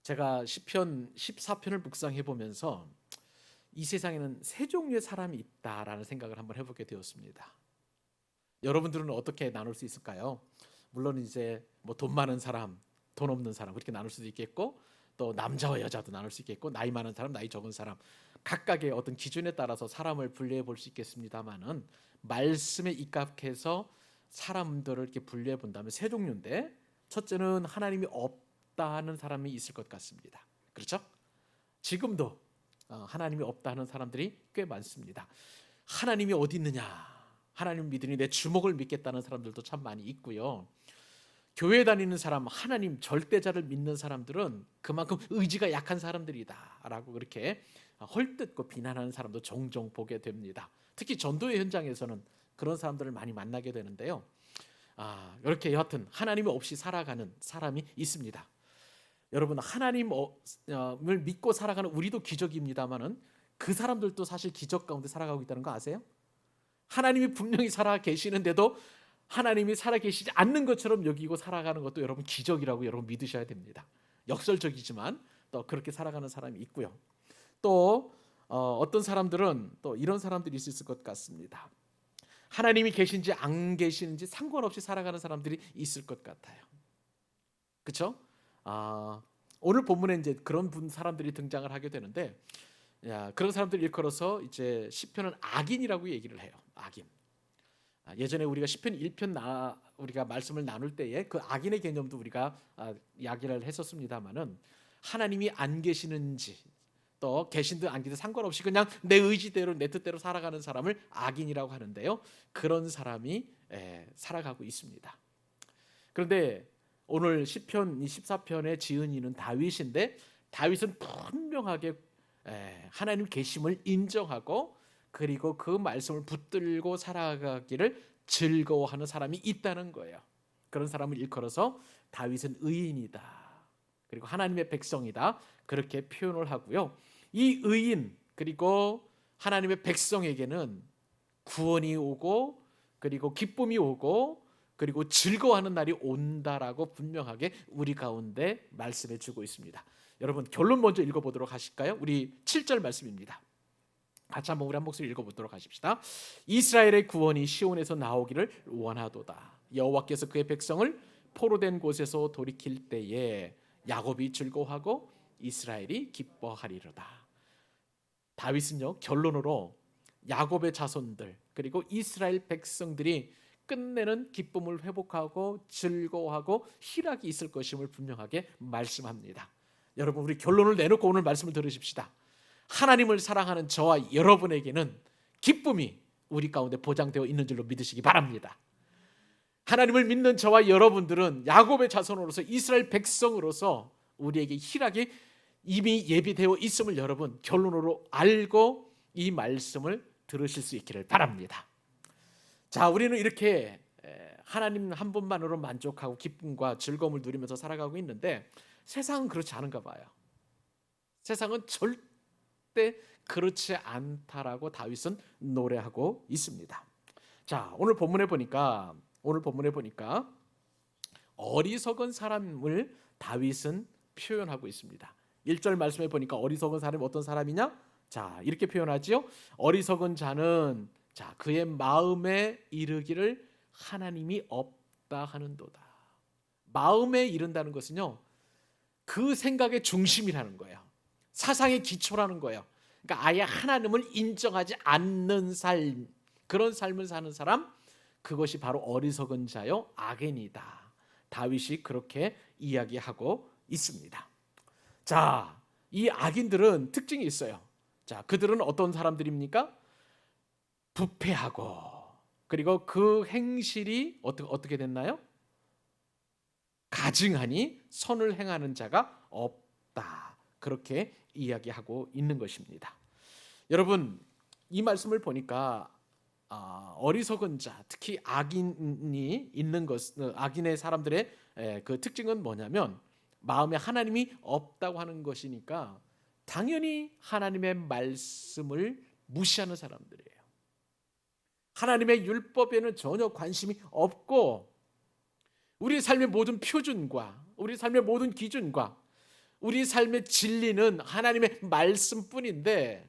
제가 시편 14편을 묵상해 보면서 이 세상에는 세 종류의 사람이 있다라는 생각을 한번 해보게 되었습니다. 여러분들은 어떻게 나눌 수 있을까요? 물론 이제 뭐 돈 많은 사람, 돈 없는 사람 그렇게 나눌 수도 있겠고, 또 남자와 여자도 나눌 수 있겠고, 나이 많은 사람, 나이 적은 사람, 각각의 어떤 기준에 따라서 사람을 분류해 볼 수 있겠습니다만은, 말씀에 입각해서 사람들을 이렇게 분류해 본다면 세 종류인데, 첫째는 하나님이 없다는 사람이 있을 것 같습니다. 그렇죠? 지금도 하나님이 없다는 사람들이 꽤 많습니다. 하나님이 어디 있느냐, 하나님 믿으니 내 주먹을 믿겠다는 사람들도 참 많이 있고요. 교회 다니는 사람, 하나님 절대자를 믿는 사람들은 그만큼 의지가 약한 사람들이다라고 그렇게 헐뜯고 비난하는 사람도 종종 보게 됩니다. 특히 전도의 현장에서는 그런 사람들을 많이 만나게 되는데요. 이렇게 여하튼 하나님이 없이 살아가는 사람이 있습니다. 여러분, 하나님을 믿고 살아가는 우리도 기적입니다만은 그 사람들도 사실 기적 가운데 살아가고 있다는 거 아세요? 하나님이 분명히 살아 계시는데도 하나님이 살아 계시지 않는 것처럼 여기고 살아가는 것도 여러분 기적이라고 여러분 믿으셔야 됩니다. 역설적이지만 또 그렇게 살아가는 사람이 있고요. 또 어떤 사람들은 또 이런 사람들이 있을 것 같습니다. 하나님이 계신지 안 계시는지 상관없이 살아가는 사람들이 있을 것 같아요. 그렇죠? 오늘 본문에 이제 그런 사람들이 등장을 하게 되는데, 그런 사람들 일컬어서 이제 시편은 악인이라고 얘기를 해요. 악인. 예전에 우리가 시편 1편 우리가 말씀을 나눌 때에 그 악인의 개념도 우리가 이야기를 했었습니다만은, 하나님이 안 계시는지 또 계신든 안 계신든 상관없이 그냥 내 의지대로 내 뜻대로 살아가는 사람을 악인이라고 하는데요. 그런 사람이 살아가고 있습니다. 그런데 오늘 시편 14편의 지은이는 다윗인데, 다윗은 분명하게 하나님 계심을 인정하고, 그리고 그 말씀을 붙들고 살아가기를 즐거워하는 사람이 있다는 거예요. 그런 사람을 일컬어서 다윗은 의인이다, 그리고 하나님의 백성이다, 그렇게 표현을 하고요. 이 의인 그리고 하나님의 백성에게는 구원이 오고, 그리고 기쁨이 오고, 그리고 즐거워하는 날이 온다라고 분명하게 우리 가운데 말씀해 주고 있습니다. 여러분, 결론 먼저 읽어보도록 하실까요? 우리 7절 말씀입니다. 같이 한번 우리 한 목소리 읽어보도록 하십시다. 이스라엘의 구원이 시온에서 나오기를 원하도다. 여호와께서 그의 백성을 포로된 곳에서 돌이킬 때에 야곱이 즐거워하고 이스라엘이 기뻐하리로다. 다윗은요, 결론으로 야곱의 자손들 그리고 이스라엘 백성들이 끝내는 기쁨을 회복하고 즐거워하고 희락이 있을 것임을 분명하게 말씀합니다. 여러분, 우리 결론을 내놓고 오늘 말씀을 들으십시다. 하나님을 사랑하는 저와 여러분에게는 기쁨이 우리 가운데 보장되어 있는 줄로 믿으시기 바랍니다. 하나님을 믿는 저와 여러분들은 야곱의 자손으로서, 이스라엘 백성으로서 우리에게 희락이 이미 예비되어 있음을 여러분 결론으로 알고 이 말씀을 들으실 수 있기를 바랍니다. 자, 우리는 이렇게 하나님 한 분만으로 만족하고 기쁨과 즐거움을 누리면서 살아가고 있는데, 세상은 그렇지 않은가 봐요. 세상은 절대 그렇지 않다라고 다윗은 노래하고 있습니다. 자, 오늘 본문에 보니까 어리석은 사람을 다윗은 표현하고 있습니다. 1절 말씀에 보니까 어리석은 사람이 어떤 사람이냐? 자, 이렇게 표현하지요. 어리석은 자는 그의 마음에 이르기를 하나님이 없다 하는도다. 마음에 이른다는 것은요, 그 생각의 중심이라는 거예요. 사상의 기초라는 거예요. 그러니까 아예 하나님을 인정하지 않는 삶, 그런 삶을 사는 사람, 그것이 바로 어리석은 자요 악인이다. 다윗이 그렇게 이야기하고 있습니다. 자, 이 악인들은 특징이 있어요. 자, 그들은 어떤 사람들입니까? 부패하고, 그리고 그 행실이 어떻게 됐나요? 가증하니 선을 행하는 자가 없다. 그렇게 이야기하고 있는 것입니다. 여러분, 이 말씀을 보니까 어리석은 자, 특히 악인이 있는 악인의 사람들의 그 특징은 뭐냐면, 마음에 하나님이 없다고 하는 것이니까 당연히 하나님의 말씀을 무시하는 사람들이에요. 하나님의 율법에는 전혀 관심이 없고, 우리 삶의 모든 표준과 우리 삶의 모든 기준과 우리 삶의 진리는 하나님의 말씀뿐인데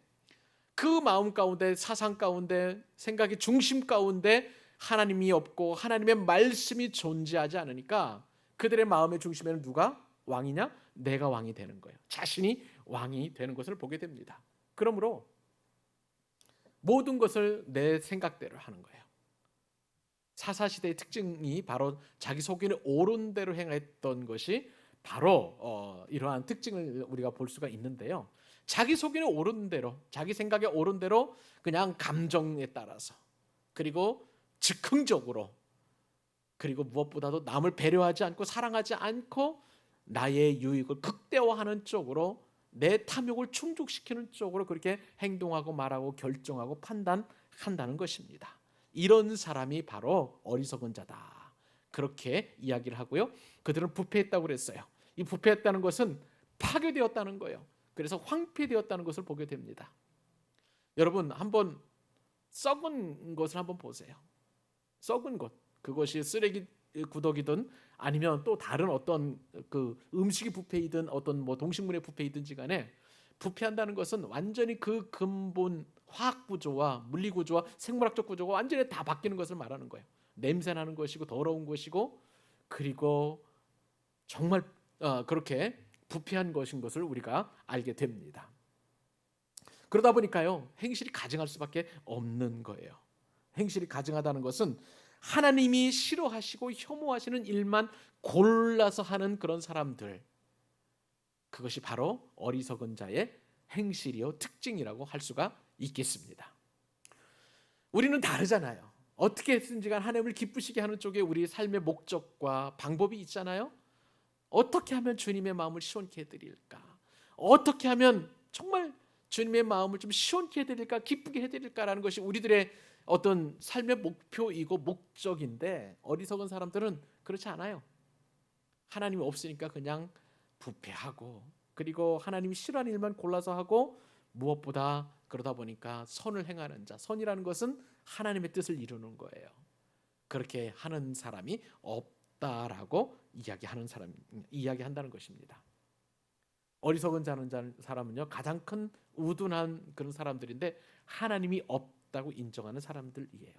그 마음 가운데, 사상 가운데, 생각의 중심 가운데 하나님이 없고 하나님의 말씀이 존재하지 않으니까 그들의 마음의 중심에는 누가 왕이냐? 내가 왕이 되는 거예요. 자신이 왕이 되는 것을 보게 됩니다. 그러므로 모든 것을 내 생각대로 하는 거예요. 사사시대의 특징이 바로 자기 속에는 옳은 대로 행했던 것이 바로 이러한 특징을 우리가 볼 수가 있는데요. 자기 속에는 옳은 대로, 자기 생각에 옳은 대로 그냥 감정에 따라서, 그리고 즉흥적으로, 그리고 무엇보다도 남을 배려하지 않고 사랑하지 않고 나의 유익을 극대화하는 쪽으로, 내 탐욕을 충족시키는 쪽으로 그렇게 행동하고 말하고 결정하고 판단한다는 것입니다. 이런 사람이 바로 어리석은 자다, 그렇게 이야기를 하고요. 그들은 부패했다고 그랬어요. 이 부패했다는 것은 파괴되었다는 거예요. 그래서 황폐되었다는 것을 보게 됩니다. 여러분, 한번 썩은 것을 한번 보세요. 썩은 것, 그것이 쓰레기 구덕이든 아니면 또 다른 어떤 그 음식이 부패이든 어떤 뭐 동식물의 부패이든지 간에, 부패한다는 것은 완전히 그 근본 화학 구조와 물리 구조와 생물학적 구조가 완전히 다 바뀌는 것을 말하는 거예요. 냄새 나는 것이고 더러운 것이고, 그리고 정말 그렇게 부패한 것인 것을 우리가 알게 됩니다. 그러다 보니까요, 행실이 가증할 수밖에 없는 거예요. 행실이 가증하다는 것은 하나님이 싫어하시고 혐오하시는 일만 골라서 하는 그런 사람들, 그것이 바로 어리석은 자의 행실이요 특징이라고 할 수가 있겠습니다. 우리는 다르잖아요. 어떻게 했든지 간 하나님을 기쁘시게 하는 쪽에 우리 삶의 목적과 방법이 있잖아요. 어떻게 하면 주님의 마음을 시원케 해드릴까? 어떻게 하면 정말 주님의 마음을 좀 시원케 해드릴까, 기쁘게 해드릴까라는 것이 우리들의 어떤 삶의 목표이고 목적인데, 어리석은 사람들은 그렇지 않아요. 하나님이 없으니까 그냥 부패하고, 그리고 하나님이 싫어하는 일만 골라서 하고, 무엇보다 그러다 보니까 선을 행하는 자, 선이라는 것은 하나님의 뜻을 이루는 거예요. 그렇게 하는 사람이 없다라고 이야기한다는 것입니다. 어리석은 사람은요, 가장 큰 우둔한 그런 사람들인데 하나님이 없다고 인정하는 사람들이에요.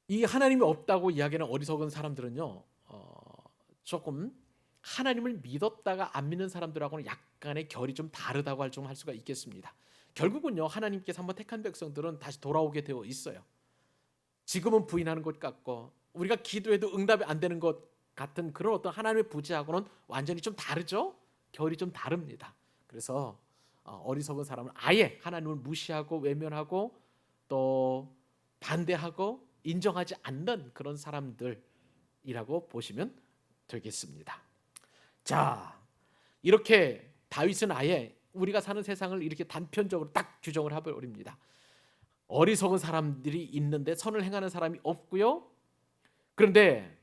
이 하나님이 없다고 이야기하는 어리석은 사람들은요, 조금 하나님을 믿었다가 안 믿는 사람들하고는 약간의 결이 좀 다르다고 할 수가 있겠습니다. 결국은요, 하나님께서 한번 택한 백성들은 다시 돌아오게 되어 있어요. 지금은 부인하는 것 같고 우리가 기도해도 응답이 안 되는 것 같은 그런 어떤 하나님의 부재하고는 완전히 좀 다르죠. 결이 좀 다릅니다. 그래서 어리석은 사람은 아예 하나님을 무시하고 외면하고 또 반대하고 인정하지 않는 그런 사람들이라고 보시면 되겠습니다. 자, 이렇게 다윗은 아예 우리가 사는 세상을 이렇게 단편적으로 딱 규정을 해버립니다. 어리석은 사람들이 있는데 선을 행하는 사람이 없고요. 그런데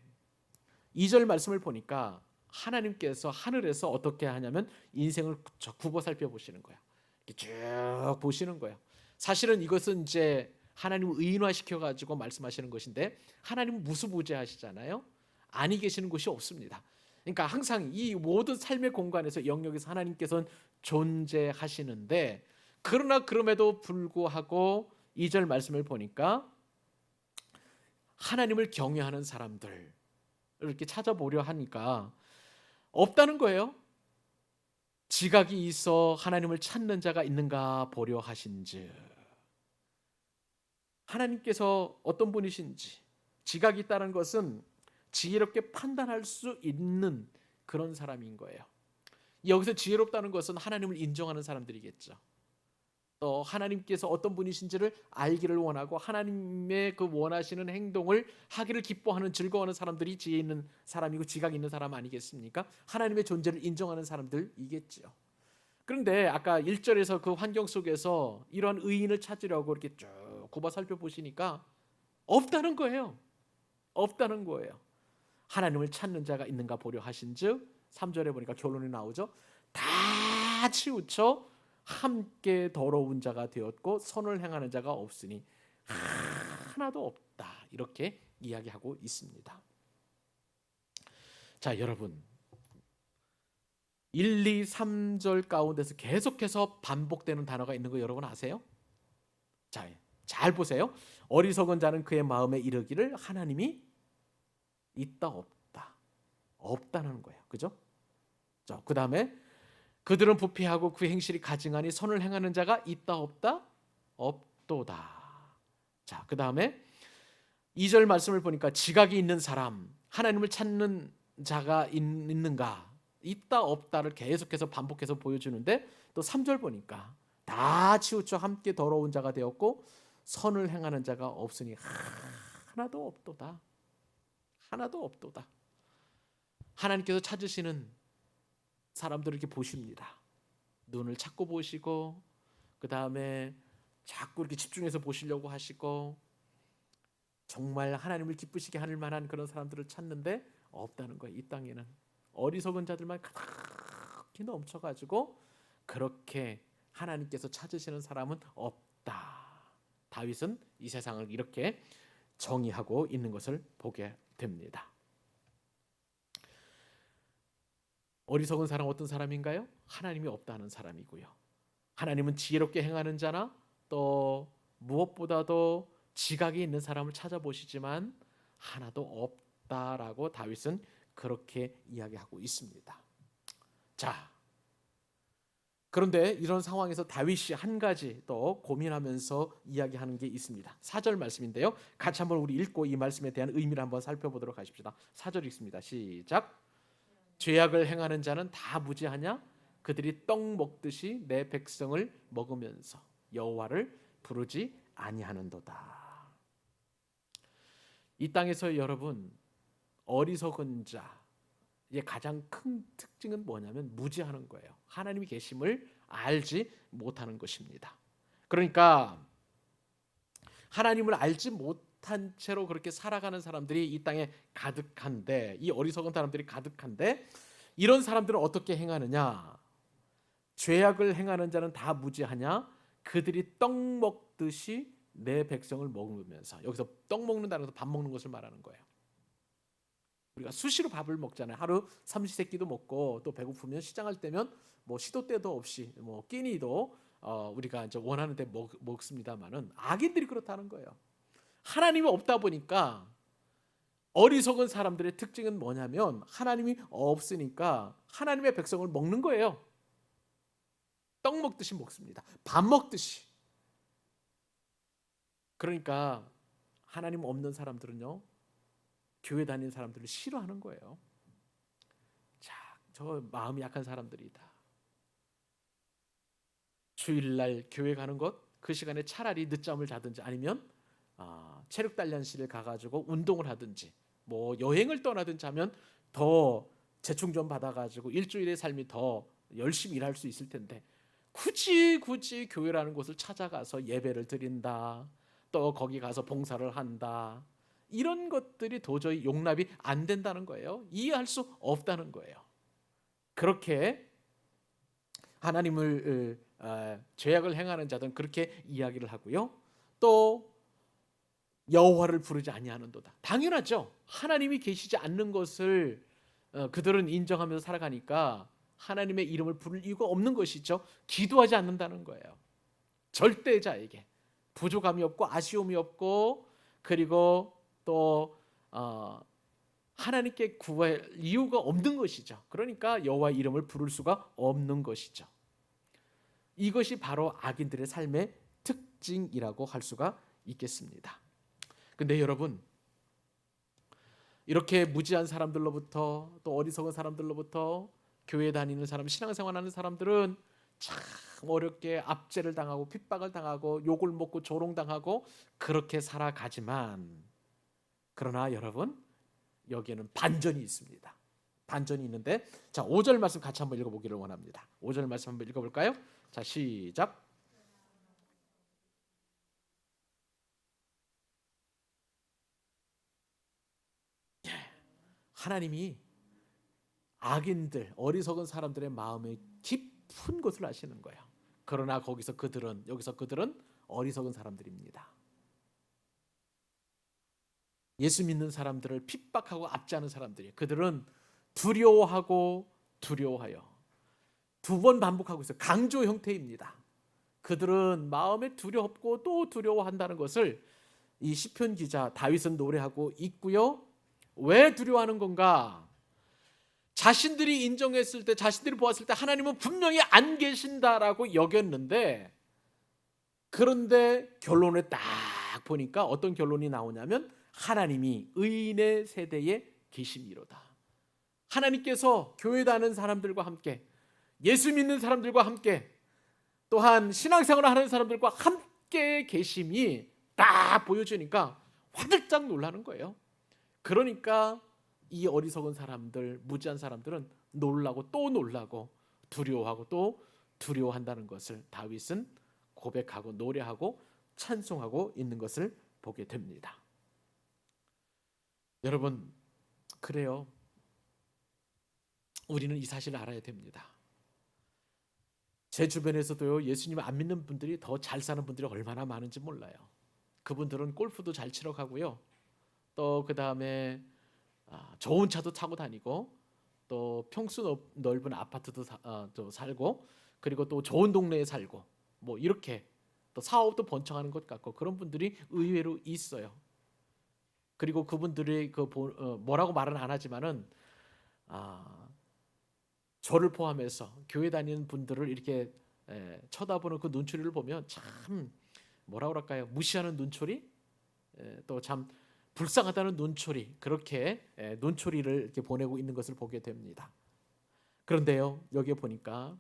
2절 말씀을 보니까 하나님께서 하늘에서 어떻게 하냐면 인생을 굽어 살펴보시는 거야. 이렇게 쭉 보시는 거예요. 사실은 이것은 이제 하나님을 의인화시켜 가지고 말씀하시는 것인데, 하나님은 무수부재하시잖아요. 아니 계시는 곳이 없습니다. 그러니까 항상 이 모든 삶의 공간에서 영역에서 하나님께서는 존재하시는데, 그러나 그럼에도 불구하고 2절 말씀을 보니까 하나님을 경외하는 사람들 이렇게 찾아보려 하니까 없다는 거예요. 지각이 있어 하나님을 찾는 자가 있는가 보려 하신즉, 하나님께서 어떤 분이신지, 지각이 있다는 것은 지혜롭게 판단할 수 있는 그런 사람인 거예요. 여기서 지혜롭다는 것은 하나님을 인정하는 사람들이겠죠. 또 하나님께서 어떤 분이신지를 알기를 원하고 하나님의 그 원하시는 행동을 하기를 기뻐하는, 즐거워하는 사람들이 지혜 있는 사람이고 지각 있는 사람 아니겠습니까? 하나님의 존재를 인정하는 사람들이겠죠. 그런데 아까 1절에서 그 환경 속에서 이런 의인을 찾으려고 이렇게 쭉 굽어 살펴보시니까 없다는 거예요. 없다는 거예요. 하나님을 찾는 자가 있는가 보려 하신즉, 3절에 보니까 결론이 나오죠. 다 치우쳐 함께 더러운 자가 되었고 선을 행하는 자가 없으니 하나도 없다, 이렇게 이야기하고 있습니다. 자, 여러분, 1, 2, 3절 가운데서 계속해서 반복되는 단어가 있는 거 여러분 아세요? 자, 잘 보세요. 어리석은 자는 그의 마음에 이르기를 하나님이 있다 없다. 없다는 거예요. 그죠? 자, 그다음에 그들은 부패하고 그 행실이 가증하니 선을 행하는 자가 있다 없다? 없도다. 자, 그다음에 2절 말씀을 보니까 지각이 있는 사람, 하나님을 찾는 자가 있는가? 있다 없다를 계속해서 반복해서 보여주는데 또 3절 보니까 다 치우쳐 함께 더러운 자가 되었고 선을 행하는 자가 없으니 하나도 없도다. 하나도 없도다. 하나님께서 찾으시는 사람들을 이렇게 보십니다. 눈을 찾고 보시고 그 다음에 자꾸 이렇게 집중해서 보시려고 하시고 정말 하나님을 기쁘시게 할 만한 그런 사람들을 찾는데 없다는 거예요. 이 땅에는 어리석은 자들만 가득히 넘쳐가지고 그렇게 하나님께서 찾으시는 사람은 없다. 다윗은 이 세상을 이렇게 정의하고 있는 것을 보게 됩니다. 어리석은 사람 어떤 사람인가요? 하나님이 없다는 사람이고요. 하나님은 지혜롭게 행하는 자나 또 무엇보다도 지각이 있는 사람을 찾아보시지만 하나도 없다라고 다윗은 그렇게 이야기하고 있습니다. 자, 그런데 이런 상황에서 다윗이 한 가지 또 고민하면서 이야기하는 게 있습니다. 4절 말씀인데요. 같이 한번 우리 읽고 이 말씀에 대한 의미를 한번 살펴보도록 하십시다. 4절 읽습니다. 시작. 죄악을 행하는 자는 다 무지하냐? 그들이 떡 먹듯이 내 백성을 먹으면서 여호와를 부르지 아니하는도다. 이 땅에서 여러분 어리석은 자의 가장 큰 특징은 뭐냐면 무지하는 거예요. 하나님이 계심을 알지 못하는 것입니다. 그러니까 하나님을 알지 못한 채로 그렇게 살아가는 사람들이 이 땅에 가득한데, 이 어리석은 사람들이 가득한데, 이런 사람들은 어떻게 행하느냐? 죄악을 행하는 자는 다 무지하냐? 그들이 떡 먹듯이 내 백성을 먹으면서, 여기서 떡 먹는다는 것은 밥 먹는 것을 말하는 거예요. 우리가 수시로 밥을 먹잖아요. 하루 삼시세끼도 먹고 또 배고프면 시장할 때면 뭐 시도 때도 없이 뭐 끼니도 우리가 이제 원하는 데 먹습니다만은 악인들이 그렇다는 거예요. 하나님이 없다 보니까 어리석은 사람들의 특징은 뭐냐면 하나님이 없으니까 하나님의 백성을 먹는 거예요. 떡 먹듯이 먹습니다. 밥 먹듯이. 그러니까 하나님 없는 사람들은요, 교회 다니는 사람들을 싫어하는 거예요. 자, 저 마음이 약한 사람들이다. 주일날 교회 가는 것, 그 시간에 차라리 늦잠을 자든지 아니면 체력 단련실을 가가지고 운동을 하든지 뭐 여행을 떠나든지 하면 더 재충전 받아가지고 일주일의 삶이 더 열심히 일할 수 있을 텐데 굳이 교회라는 곳을 찾아가서 예배를 드린다, 또 거기 가서 봉사를 한다, 이런 것들이 도저히 용납이 안 된다는 거예요. 이해할 수 없다는 거예요. 그렇게 하나님을 죄악을 행하는 자들은 그렇게 이야기를 하고요. 또 여호와를 부르지 아니하는도다. 당연하죠. 하나님이 계시지 않는 것을 그들은 인정하면서 살아가니까 하나님의 이름을 부를 이유가 없는 것이죠. 기도하지 않는다는 거예요. 절대자에게 부족함이 없고 아쉬움이 없고, 그리고 또 하나님께 구할 이유가 없는 것이죠. 그러니까 여호와의 이름을 부를 수가 없는 것이죠. 이것이 바로 악인들의 삶의 특징이라고 할 수가 있겠습니다. 근데 여러분, 이렇게 무지한 사람들로부터 또 어리석은 사람들로부터 교회 다니는 사람, 신앙생활하는 사람들은 참 어렵게 압제를 당하고 핍박을 당하고 욕을 먹고 조롱당하고 그렇게 살아가지만, 그러나 여러분, 여기에는 반전이 있습니다. 반전이 있는데, 자, 5절 말씀 같이 한번 읽어보기를 원합니다. 5절 말씀 한번 읽어볼까요? 자, 시작. 하나님이 악인들, 어리석은 사람들의 마음의 깊은 것을 아시는 거예요. 그러나 여기서 그들은 어리석은 사람들입니다. 예수 믿는 사람들을 핍박하고 압제하는 사람들이에요. 그들은 두려워하여 두 번 반복하고 있어요. 강조 형태입니다. 그들은 마음에 두렵고 또 두려워한다는 것을 이 시편 기자 다윗은 노래하고 있고요. 왜 두려워하는 건가? 자신들이 인정했을 때, 자신들이 보았을 때 하나님은 분명히 안 계신다라고 여겼는데, 그런데 결론을 딱 보니까 어떤 결론이 나오냐면 하나님이 의인의 세대에 계심이로다. 하나님께서 교회 다니는 사람들과 함께, 예수 믿는 사람들과 함께, 또한 신앙생활을 하는 사람들과 함께 계심이 딱 보여지니까 화들짝 놀라는 거예요. 그러니까 이 어리석은 사람들, 무지한 사람들은 놀라고 또 놀라고 두려워하고 또 두려워한다는 것을 다윗은 고백하고 노래하고 찬송하고 있는 것을 보게 됩니다. 여러분, 그래요. 우리는 이 사실을 알아야 됩니다. 제 주변에서도요, 예수님 안 믿는 분들이 더 잘 사는 분들이 얼마나 많은지 몰라요. 그분들은 골프도 잘 치러 가고요. 또 그 다음에 좋은 차도 타고 다니고, 또 평수 넓은 아파트도 또 살고, 그리고 또 좋은 동네에 살고, 뭐 이렇게 또 사업도 번창하는 것 같고, 그런 분들이 의외로 있어요. 그리고 그분들이 뭐라고 말은 안 하지만은 저를 포함해서 교회 다니는 분들을 이렇게 쳐다보는 그 눈초리를 보면 참 뭐라 그럴까요? 무시하는 눈초리, 또 참 불쌍하다는 눈초리, 그렇게 눈초리를 이렇게 보내고 있는 것을 보게 됩니다. 그런데요, 여기에 보니까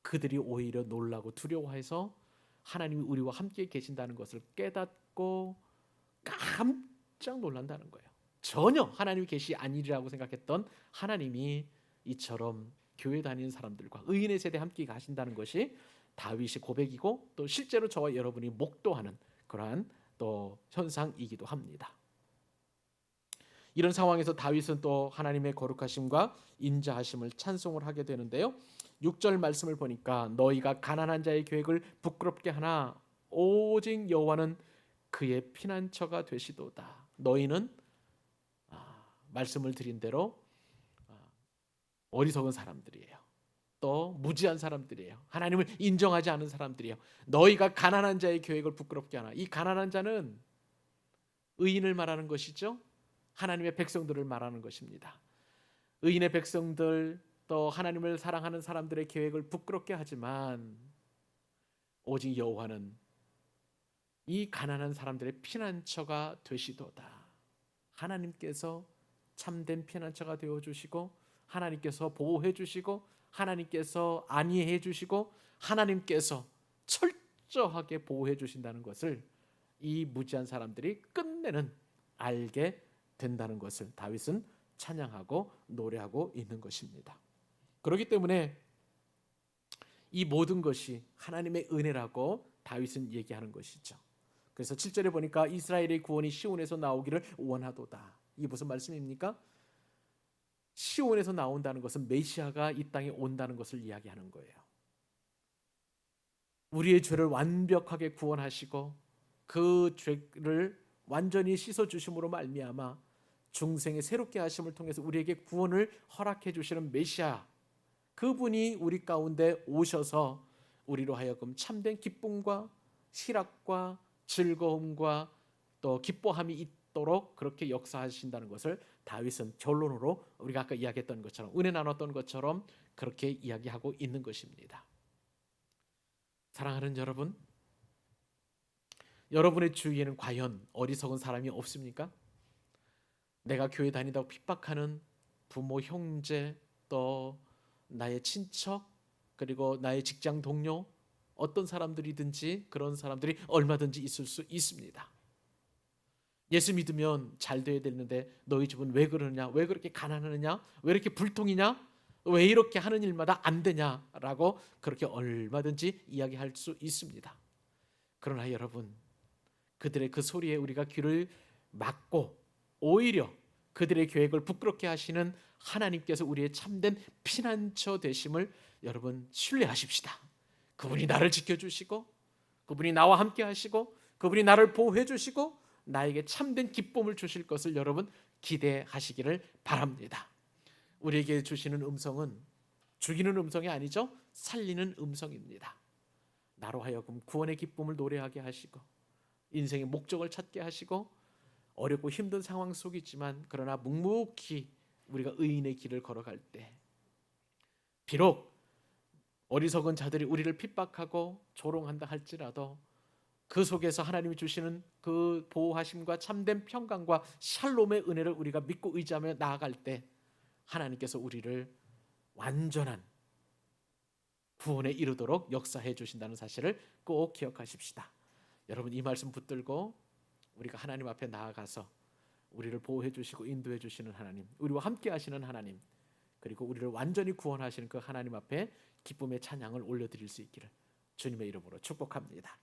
그들이 오히려 놀라고 두려워해서 하나님이 우리와 함께 계신다는 것을 깨닫고 깜짝 놀란다는 거예요. 전혀 하나님이 계시 아니라고 생각했던 하나님이 이처럼 교회 다니는 사람들과 의인의 세대에 함께 가신다는 것이 다윗의 고백이고, 또 실제로 저와 여러분이 목도하는 그러한 또 현상이기도 합니다. 이런 상황에서 다윗은 또 하나님의 거룩하심과 인자하심을 찬송을 하게 되는데요. 6절 말씀을 보니까 너희가 가난한 자의 계획을 부끄럽게 하나 오직 여호와는 그의 피난처가 되시도다. 너희는 말씀을 드린 대로 어리석은 사람들이에요. 또 무지한 사람들이에요. 하나님을 인정하지 않은 사람들이에요. 너희가 가난한 자의 계획을 부끄럽게 하나. 이 가난한 자는 의인을 말하는 것이죠. 하나님의 백성들을 말하는 것입니다. 의인의 백성들, 또 하나님을 사랑하는 사람들의 계획을 부끄럽게 하지만 오직 여호와는 이 가난한 사람들의 피난처가 되시도다. 하나님께서 참된 피난처가 되어주시고, 하나님께서 보호해 주시고, 하나님께서 안위해 주시고, 하나님께서 철저하게 보호해 주신다는 것을 이 무지한 사람들이 끝내는 알게 된다는 것을 다윗은 찬양하고 노래하고 있는 것입니다. 그렇기 때문에 이 모든 것이 하나님의 은혜라고 다윗은 얘기하는 것이죠. 그래서 7절에 보니까 이스라엘의 구원이 시온에서 나오기를 원하도다. 이게 무슨 말씀입니까? 시온에서 나온다는 것은 메시아가 이 땅에 온다는 것을 이야기하는 거예요. 우리의 죄를 완벽하게 구원하시고 그 죄를 완전히 씻어주심으로 말미암아 중생의 새롭게 하심을 통해서 우리에게 구원을 허락해 주시는 메시아, 그분이 우리 가운데 오셔서 우리로 하여금 참된 기쁨과 희락과 즐거움과 또 기뻐함이 있도록 그렇게 역사하신다는 것을 다윗은 결론으로 우리가 아까 이야기했던 것처럼, 은혜 나눴던 것처럼 그렇게 이야기하고 있는 것입니다. 사랑하는 여러분, 여러분의 주위에는 과연 어리석은 사람이 없습니까? 내가 교회 다니다고 핍박하는 부모, 형제, 또 나의 친척, 그리고 나의 직장 동료, 어떤 사람들이든지 그런 사람들이 얼마든지 있을 수 있습니다. 예수 믿으면 잘 돼야 되는데 너희 집은 왜 그러냐? 왜 그렇게 가난하느냐? 왜 이렇게 불통이냐? 왜 이렇게 하는 일마다 안 되냐라고 그렇게 얼마든지 이야기할 수 있습니다. 그러나 여러분, 그들의 그 소리에 우리가 귀를 막고 오히려 그들의 계획을 부끄럽게 하시는 하나님께서 우리의 참된 피난처 되심을 여러분 신뢰하십시다. 그분이 나를 지켜주시고, 그분이 나와 함께 하시고, 그분이 나를 보호해 주시고 나에게 참된 기쁨을 주실 것을 여러분 기대하시기를 바랍니다. 우리에게 주시는 음성은 죽이는 음성이 아니죠. 살리는 음성입니다. 나로 하여금 구원의 기쁨을 노래하게 하시고 인생의 목적을 찾게 하시고 어렵고 힘든 상황 속이지만 그러나 묵묵히 우리가 의인의 길을 걸어갈 때 비록 어리석은 자들이 우리를 핍박하고 조롱한다 할지라도 그 속에서 하나님이 주시는 그 보호하심과 참된 평강과 샬롬의 은혜를 우리가 믿고 의지하며 나아갈 때 하나님께서 우리를 완전한 구원에 이르도록 역사해 주신다는 사실을 꼭 기억하십시다. 여러분 이 말씀 붙들고 우리가 하나님 앞에 나아가서 우리를 보호해 주시고 인도해 주시는 하나님, 우리와 함께 하시는 하나님, 그리고 우리를 완전히 구원하시는 그 하나님 앞에 기쁨의 찬양을 올려드릴 수 있기를 주님의 이름으로 축복합니다.